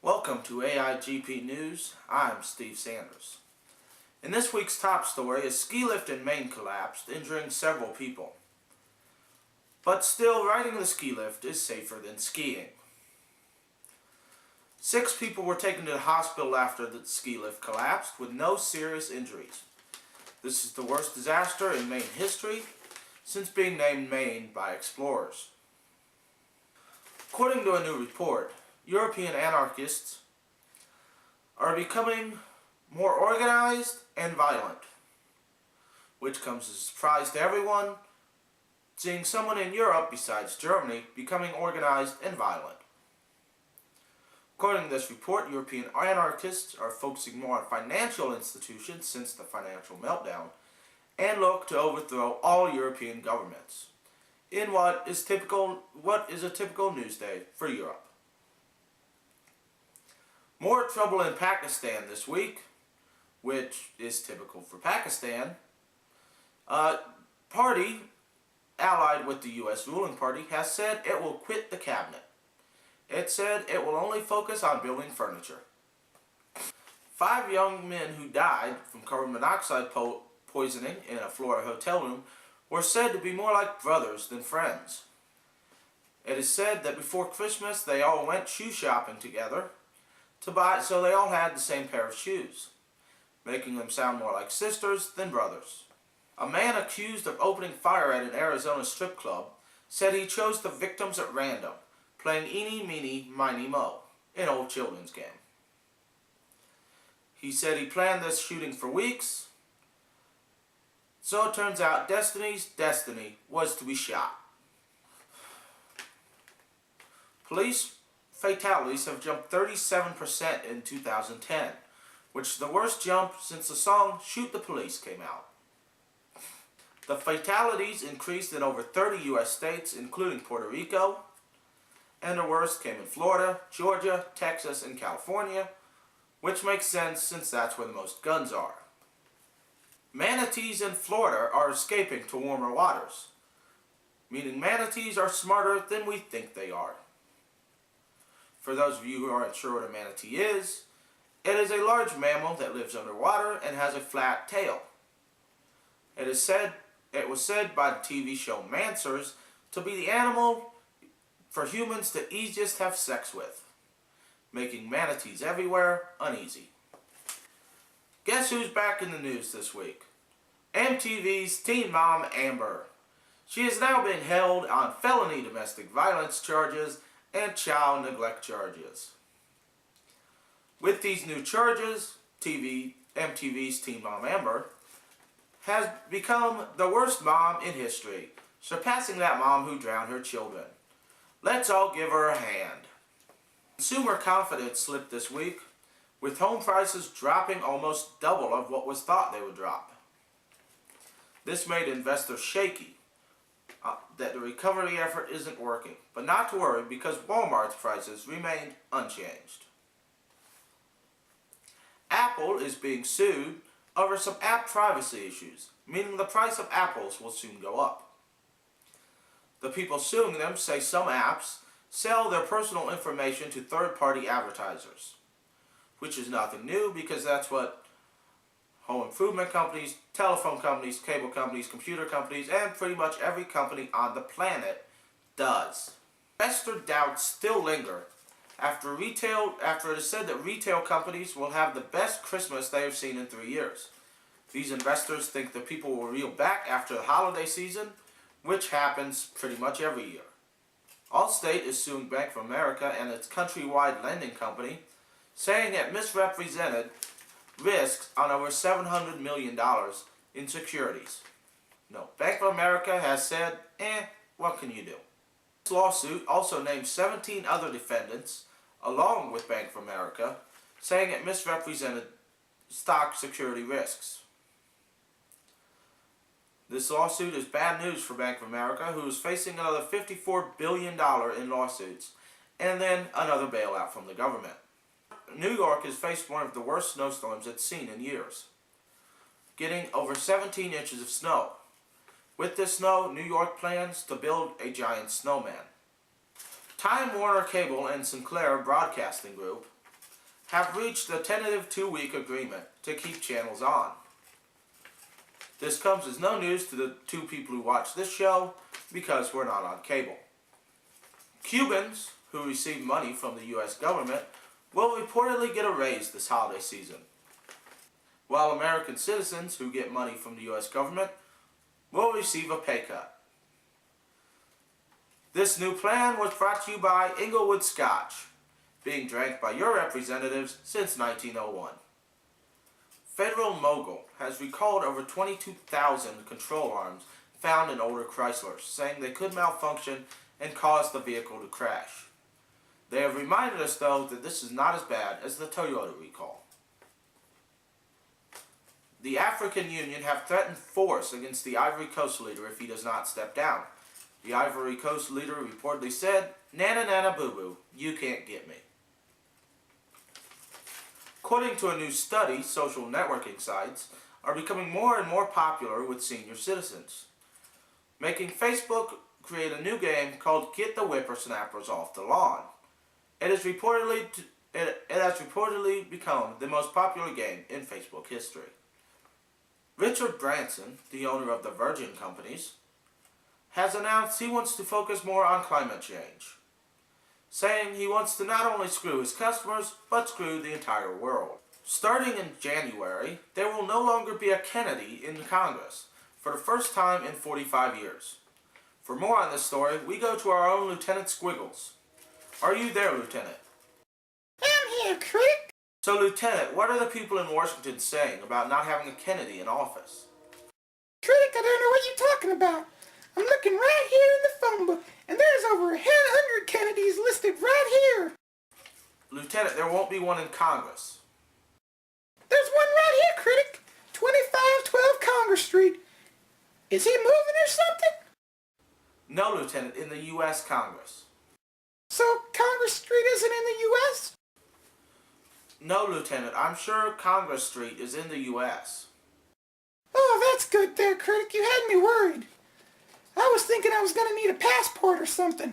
Welcome to AIGP News. I'm Steve Sanders. In this week's top story, a ski lift in Maine collapsed, injuring several people. But still, riding the ski lift is safer than skiing. 6 people were taken to the hospital after the ski lift collapsed with no serious injuries. This is the worst disaster in Maine history since being named Maine by explorers. According to a new report, European anarchists are becoming more organized and violent, which comes as a surprise to everyone, seeing someone in Europe besides Germany becoming organized and violent. According to this report, European anarchists are focusing more on financial institutions since the financial meltdown and look to overthrow all European governments in what is a typical news day for Europe. More trouble in Pakistan this week, which is typical for Pakistan. Party allied with the U.S. ruling party has said it will quit the cabinet. It said it will only focus on building furniture. 5 young men who died from carbon monoxide poisoning in a Florida hotel room were said to be more like brothers than friends. It is said that before Christmas they all went shoe shopping together so they all had the same pair of shoes, making them sound more like sisters than brothers. A man accused of opening fire at an Arizona strip club said he chose the victims at random, playing eeny, meeny, miny, mo, an old children's game. He said he planned this shooting for weeks, so it turns out Destiny's destiny was to be shot. Police fatalities have jumped 37% in 2010, which is the worst jump since the song Shoot the Police came out. The fatalities increased in over 30 U.S. states, including Puerto Rico, and the worst came in Florida, Georgia, Texas, and California, which makes sense since that's where the most guns are. Manatees in Florida are escaping to warmer waters, meaning manatees are smarter than we think they are. For those of you who aren't sure what a manatee is, it is a large mammal that lives underwater and has a flat tail. It was said by the TV show Mansers to be the animal for humans to easiest have sex with, making manatees everywhere uneasy. Guess who's back in the news this week? MTV's teen mom Amber. She is now being held on felony domestic violence charges and child neglect charges. With these new charges, MTV's teen mom Amber has become the worst mom in history, surpassing that mom who drowned her children. Let's all give her a hand. Consumer confidence slipped this week, with home prices dropping almost double of what was thought they would drop. This made investors shaky that the recovery effort isn't working, but not to worry because Walmart's prices remained unchanged. Apple is being sued over some app privacy issues, meaning the price of apples will soon go up. The people suing them say some apps sell their personal information to third-party advertisers, which is nothing new because that's what home improvement companies, telephone companies, cable companies, computer companies, and pretty much every company on the planet does. Investor doubts still linger after it is said that retail companies will have the best Christmas they have seen in 3 years. These investors think that people will reel back after the holiday season, which happens pretty much every year. Allstate is suing Bank of America and its countrywide lending company, saying it misrepresented risks on over $700 million in securities. No, Bank of America has said, what can you do? This lawsuit also named 17 other defendants, along with Bank of America, saying it misrepresented stock security risks. This lawsuit is bad news for Bank of America, who is facing another $54 billion in lawsuits, and then another bailout from the government. New York has faced one of the worst snowstorms it's seen in years, getting over 17 inches of snow. With this snow, New York plans to build a giant snowman. Time Warner Cable and Sinclair Broadcasting Group have reached a tentative 2-week agreement to keep channels on. This comes as no news to the 2 people who watch this show because we're not on cable. Cubans who receive money from the U.S. government will reportedly get a raise this holiday season, while American citizens who get money from the U.S. government will receive a pay cut. This new plan was brought to you by Inglewood Scotch, being drank by your representatives since 1901. Federal Mogul has recalled over 22,000 control arms found in older Chryslers, saying they could malfunction and cause the vehicle to crash. They have reminded us, though, that this is not as bad as the Toyota recall. The African Union have threatened force against the Ivory Coast leader if he does not step down. The Ivory Coast leader reportedly said, "Nana nana boo boo, you can't get me." According to a new study, social networking sites are becoming more and more popular with senior citizens, making Facebook create a new game called Get the Whippersnappers Off the Lawn. It has reportedly become the most popular game in Facebook history. Richard Branson, the owner of the Virgin Companies, has announced he wants to focus more on climate change, saying he wants to not only screw his customers, but screw the entire world. Starting in January, there will no longer be a Kennedy in Congress, for the first time in 45 years. For more on this story, we go to our own Lieutenant Sqiggles. Are you there, Lieutenant? I'm here, Crick. So, Lieutenant, what are the people in Washington saying about not having a Kennedy in office? Crick, I don't know what you're talking about. I'm looking right here in the phone book, and there's over 100 Kennedys listed right here. Lieutenant, there won't be one in Congress. There's one right here, Critic. 2512 Congress Street. Is he moving or something? No, Lieutenant, in the U.S. Congress. So Congress Street isn't in the U.S.? No, Lieutenant, I'm sure Congress Street is in the U.S. Oh, that's good there, Critic. You had me worried. I was thinking I was going to need a passport or something.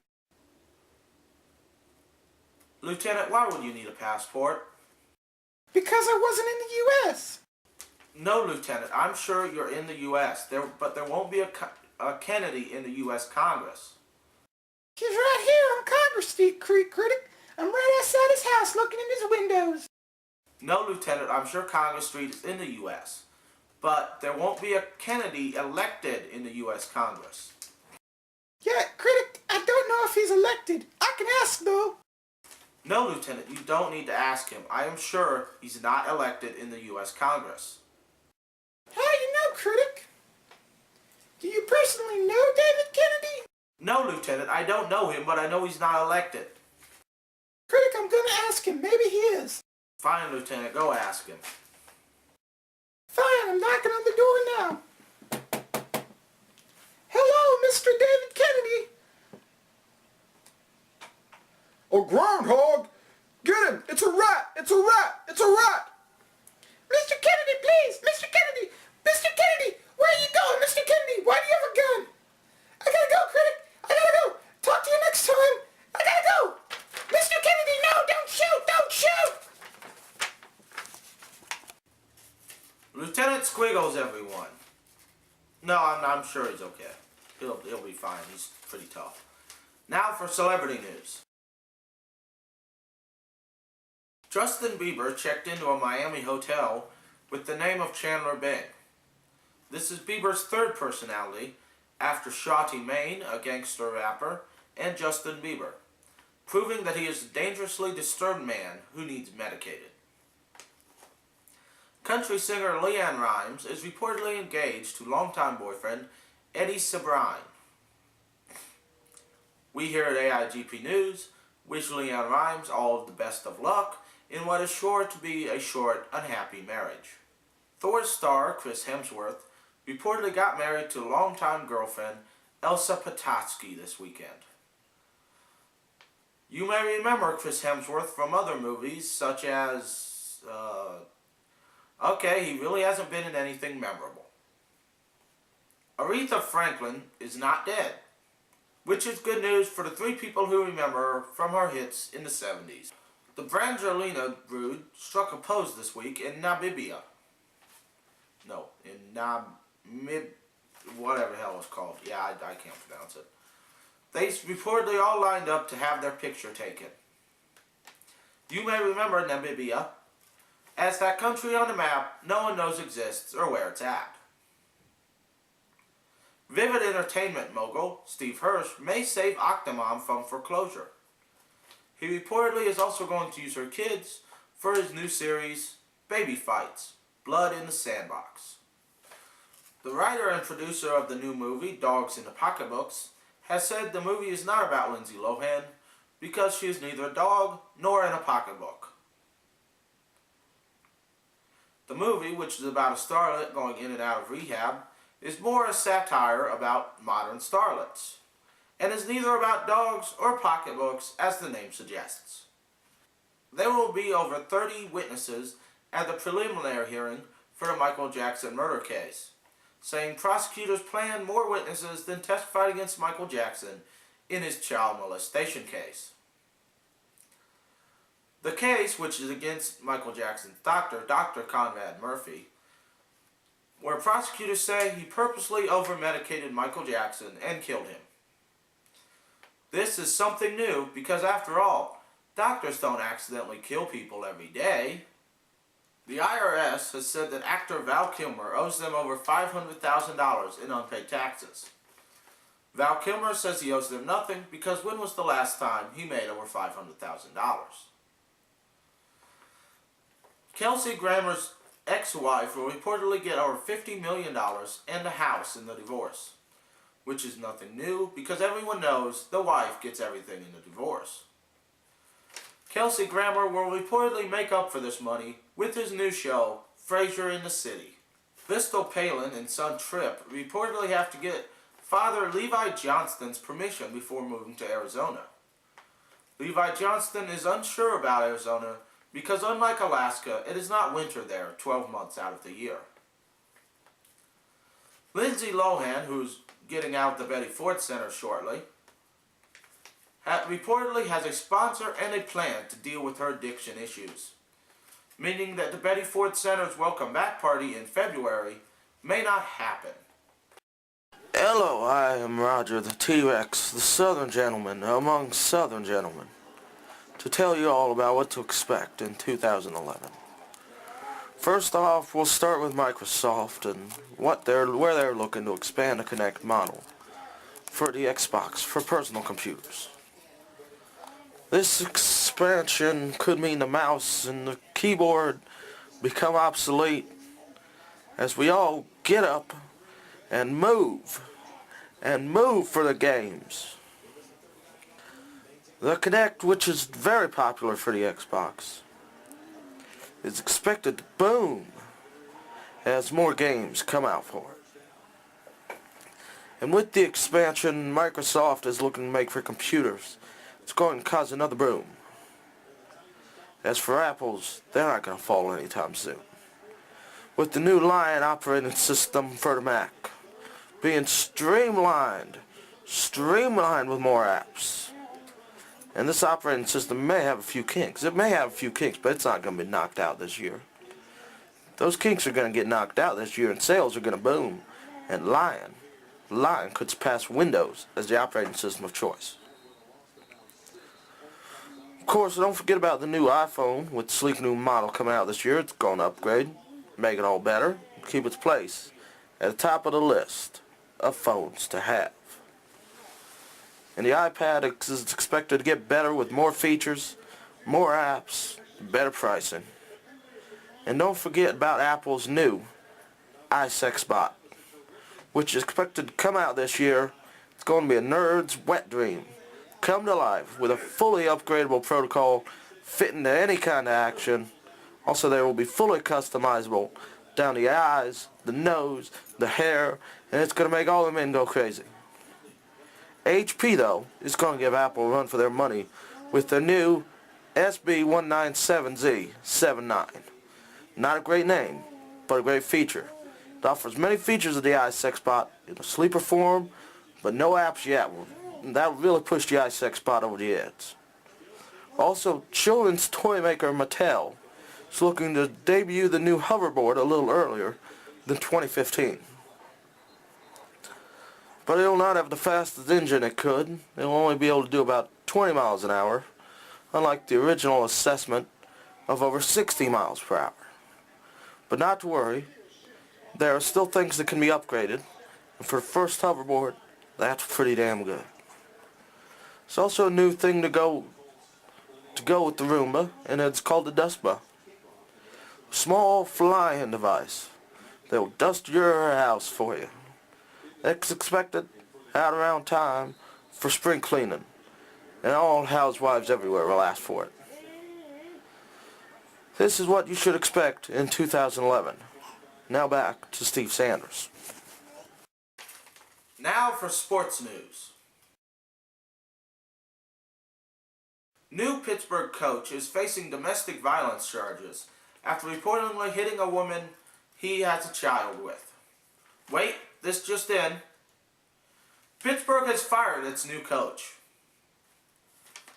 Lieutenant, why would you need a passport? Because I wasn't in the U.S. No, Lieutenant, I'm sure you're in the U.S., but there won't be a Kennedy in the U.S. Congress. He's right here on Congress Street, Critic. I'm right outside his house looking in his windows. No, Lieutenant, I'm sure Congress Street is in the U.S., but there won't be a Kennedy elected in the U.S. Congress. Yeah, Critic, I don't know if he's elected. I can ask, though. No, Lieutenant, you don't need to ask him. I am sure he's not elected in the U.S. Congress. How do you know, Critic? Do you personally know David Kennedy? No, Lieutenant, I don't know him, but I know he's not elected. Critic, I'm going to ask him. Maybe he is. Fine, Lieutenant, go ask him. Fine, I'm knocking on the door now. Hello, Mr. David Kennedy. Oh, groundhog! Get him! It's a rat! It's a rat! It's a rat! Mr. Kennedy, please! Mr. Kennedy! Mr. Kennedy! Where are you going, Mr. Kennedy? Why do you have a gun? I gotta go, Critic! I gotta go! Talk to you next time! I gotta go! Mr. Kennedy, no! Don't shoot! Don't shoot! Lieutenant Sqiggles, everyone. No, I'm sure he's okay. He'll be fine. He's pretty tough. Now for celebrity news. Justin Bieber checked into a Miami hotel with the name of Chandler Bing. This is Bieber's third personality after Shawty Mane, a gangster rapper, and Justin Bieber, proving that he is a dangerously disturbed man who needs medicated. Country singer LeAnn Rimes is reportedly engaged to longtime boyfriend Eddie Cibrian. We here at AIGP News wish LeAnn Rimes all of the best of luck in what is sure to be a short, unhappy marriage. Thor's star Chris Hemsworth reportedly got married to longtime girlfriend Elsa Patatsky this weekend. You may remember Chris Hemsworth from other movies such as, okay, he really hasn't been in anything memorable. Aretha Franklin is not dead, which is good news for the 3 people who remember her from her hits in the 70s. The Brangelina brood struck a pose this week in Namibia. No, in whatever the hell it's called. Yeah, I can't pronounce it. They reportedly all lined up to have their picture taken. You may remember Namibia as that country on the map no one knows exists or where it's at. Vivid entertainment mogul Steve Hirsch may save Octomom from foreclosure. He reportedly is also going to use her kids for his new series, Baby Fights, Blood in the Sandbox. The writer and producer of the new movie, Dogs in the Pocketbooks, has said the movie is not about Lindsay Lohan because she is neither a dog nor in a pocketbook. The movie, which is about a starlet going in and out of rehab, is more a satire about modern starlets, and is neither about dogs or pocketbooks as the name suggests. There will be over 30 witnesses at the preliminary hearing for the Michael Jackson murder case, saying prosecutors planned more witnesses than testified against Michael Jackson in his child molestation case. The case, which is against Michael Jackson's doctor, Dr. Conrad Murphy, where prosecutors say he purposely over-medicated Michael Jackson and killed him. This is something new because, after all, doctors don't accidentally kill people every day. The IRS has said that actor Val Kilmer owes them over $500,000 in unpaid taxes. Val Kilmer says he owes them nothing because when was the last time he made over $500,000? Kelsey Grammer's ex-wife will reportedly get over $50 million and a house in the divorce, which is nothing new because everyone knows the wife gets everything in the divorce. Kelsey Grammer will reportedly make up for this money with his new show, Frasier in the City. Bristol Palin and son Tripp reportedly have to get Father Levi Johnston's permission before moving to Arizona. Levi Johnston is unsure about Arizona because unlike Alaska, it is not winter there 12 months out of the year. Lindsay Lohan, who's getting out of the Betty Ford Center shortly, reportedly has a sponsor and a plan to deal with her addiction issues, meaning that the Betty Ford Center's welcome back party in February may not happen. Hello, I am Roger the T-Rex, the Southern gentleman among Southern gentlemen, to tell you all about what to expect in 2011. First off, we'll start with Microsoft and where they're looking to expand the Kinect model for the Xbox for personal computers. This expansion could mean the mouse and the keyboard become obsolete as we all get up and move for the games. The Kinect, which is very popular for the Xbox, is expected to boom as more games come out for it. And with the expansion Microsoft is looking to make for computers, it's going to cause another boom. As for Apple's, they're not going to fall anytime soon. With the new Lion operating system for the Mac being streamlined with more apps. And this operating system may have a few kinks. It may have a few kinks, but it's not going to be knocked out this year. Those kinks are going to get knocked out this year, and sales are going to boom. And Lion could surpass Windows as the operating system of choice. Of course, don't forget about the new iPhone with the sleek new model coming out this year. It's going to upgrade, make it all better, keep its place at the top of the list of phones to have. And the iPad is expected to get better with more features, more apps, better pricing. And don't forget about Apple's new iSexBot, which is expected to come out this year. It's going to be a nerd's wet dream, come to life with a fully upgradable protocol fitting to any kind of action. Also, they will be fully customizable down the eyes, the nose, the hair, and it's going to make all the men go crazy. HP, though, is going to give Apple a run for their money with their new SB197Z79. Not a great name, but a great feature. It offers many features of the iSexBot in a sleeper form, but no apps yet. That will really push the iSexBot over the edge. Also, children's toy maker Mattel is looking to debut the new hoverboard a little earlier than 2015. But it will not have the fastest engine it could. It will only be able to do about 20 miles an hour, unlike the original assessment of over 60 miles per hour. But not to worry, there are still things that can be upgraded, and for the first hoverboard, that's pretty damn good. There's also a new thing to go with the Roomba, and it's called the Dustba. A small flying device that will dust your house for you. It's expected out around time for spring cleaning, and all housewives everywhere will ask for it. This is what you should expect in 2011. Now back to Steve Sanders. Now for sports news. New Pittsburgh coach is facing domestic violence charges after reportedly hitting a woman he has a child with. Wait, this just in. Pittsburgh has fired its new coach.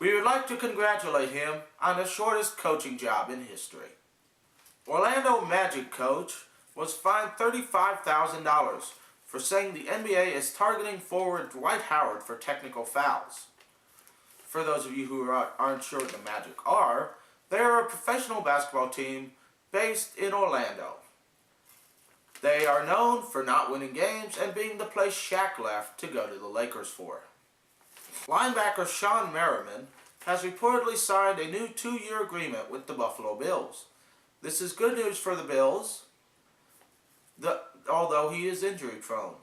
We would like to congratulate him on the shortest coaching job in history. Orlando Magic coach was fined $35,000 for saying the NBA is targeting forward Dwight Howard for technical fouls. For those of you who aren't sure what the Magic are, they are a professional basketball team based in Orlando. They are known for not winning games and being the place Shaq left to go to the Lakers for. Linebacker Sean Merriman has reportedly signed a new 2-year agreement with the Buffalo Bills. This is good news for the Bills, although he is injury prone.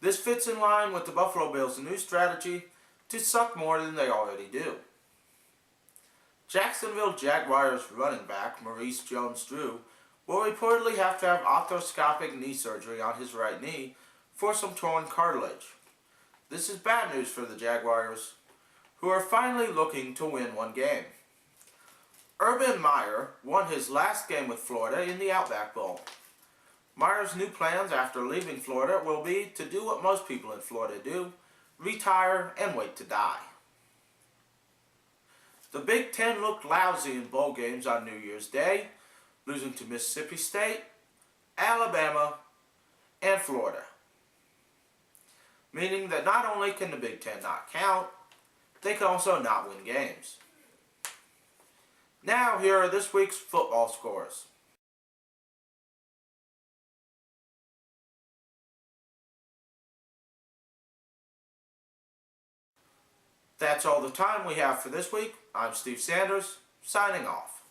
This fits in line with the Buffalo Bills' new strategy to suck more than they already do. Jacksonville Jaguars running back Maurice Jones-Drew will reportedly have to have arthroscopic knee surgery on his right knee for some torn cartilage. This is bad news for the Jaguars, who are finally looking to win one game. Urban Meyer won his last game with Florida in the Outback Bowl. Meyer's new plans after leaving Florida will be to do what most people in Florida do, retire and wait to die. The Big Ten looked lousy in bowl games on New Year's Day, losing to Mississippi State, Alabama, and Florida. Meaning that not only can the Big Ten not count, they can also not win games. Now here are this week's football scores. That's all the time we have for this week. I'm Steve Sanders, signing off.